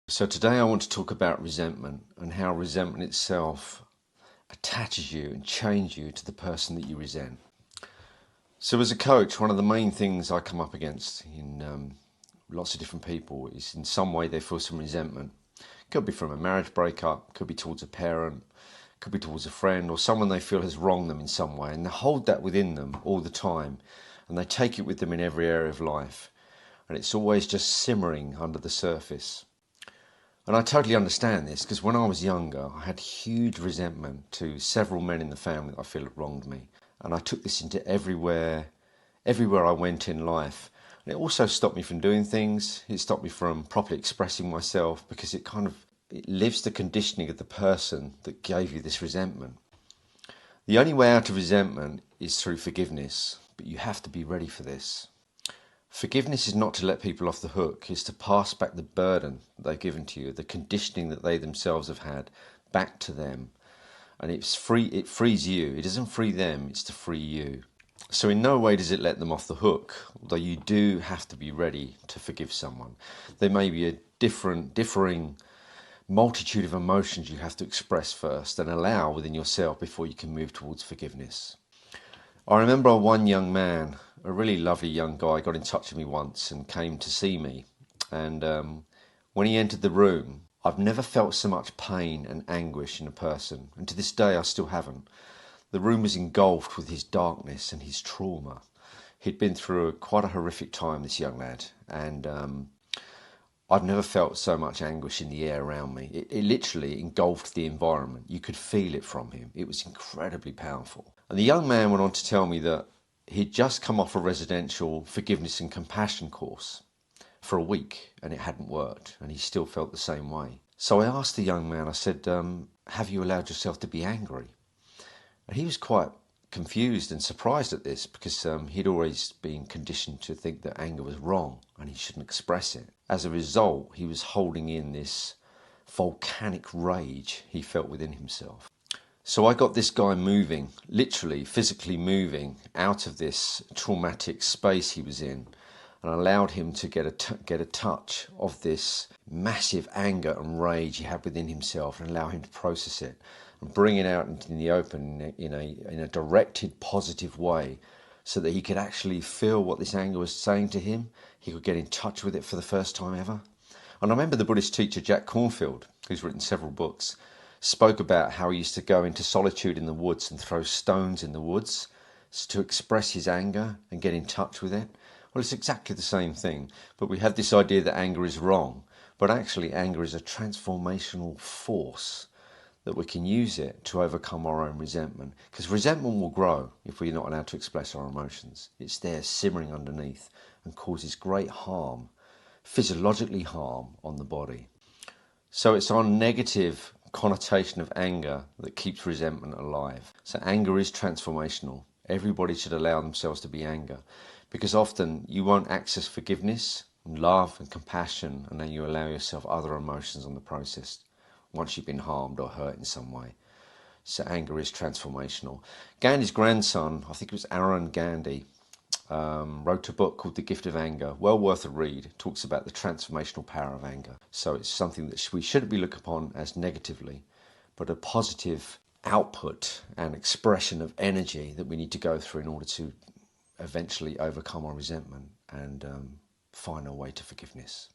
So today I want to talk about resentment and how resentment itself attaches you and changes you to the person that you resent. So as a coach, one of the main things I come up against in lots of different people is in some way they feel some resentment. Could be from a marriage breakup, could be towards a parent, could be towards a friend or someone they feel has wronged them in some way, and they hold that within them all the time and they take it with them in every area of life, and it's always just simmering under the surface. And I totally understand this because when I was younger, I had huge resentment to several men in the family that I feel had wronged me. And I took this into everywhere I went in life. And it also stopped me from doing things. It stopped me from properly expressing myself because it lives the conditioning of the person that gave you this resentment. The only way out of resentment is through forgiveness, but you have to be ready for this. Forgiveness is not to let people off the hook, it's to pass back the burden that they've given to you, the conditioning that they themselves have had, back to them. And it frees you. It doesn't free them, it's to free you. So in no way does it let them off the hook, although you do have to be ready to forgive someone. There may be a differing multitude of emotions you have to express first and allow within yourself before you can move towards forgiveness. I remember one young man, a really lovely young guy, got in touch with me once and came to see me. And when he entered the room, I've never felt so much pain and anguish in a person. And to this day, I still haven't. The room was engulfed with his darkness and his trauma. He'd been through quite a horrific time, this young lad. And I've never felt so much anguish in the air around me. It literally engulfed the environment. You could feel it from him. It was incredibly powerful. And the young man went on to tell me that he'd just come off a residential forgiveness and compassion course for a week and it hadn't worked and he still felt the same way. So I asked the young man, I said, have you allowed yourself to be angry? And he was quite confused and surprised at this because he'd always been conditioned to think that anger was wrong and he shouldn't express it. As a result, he was holding in this volcanic rage he felt within himself. So I got this guy moving, literally, physically moving out of this traumatic space he was in, and allowed him to get a touch of this massive anger and rage he had within himself and allow him to process it and bring it out into the open in a directed, positive way so that he could actually feel what this anger was saying to him. He could get in touch with it for the first time ever. And I remember the Buddhist teacher Jack Cornfield, who's written several books, spoke about how he used to go into solitude in the woods and throw stones in the woods to express his anger and get in touch with it. Well, it's exactly the same thing, but we have this idea that anger is wrong, but actually anger is a transformational force that we can use it to overcome our own resentment, because resentment will grow if we're not allowed to express our emotions. It's there simmering underneath and causes great harm, physiologically harm on the body. So it's our negative connotation of anger that keeps resentment alive. So anger is transformational. Everybody should allow themselves to be angry, because often you won't access forgiveness and love and compassion, and then you allow yourself other emotions on the process once you've been harmed or hurt in some way. So anger is transformational. Gandhi's grandson, I think it was Aaron Gandhi, wrote a book called The Gift of Anger, well worth a read. It talks about the transformational power of anger. So it's something that we shouldn't be looked upon as negatively, but a positive output and expression of energy that we need to go through in order to eventually overcome our resentment and find our way to forgiveness.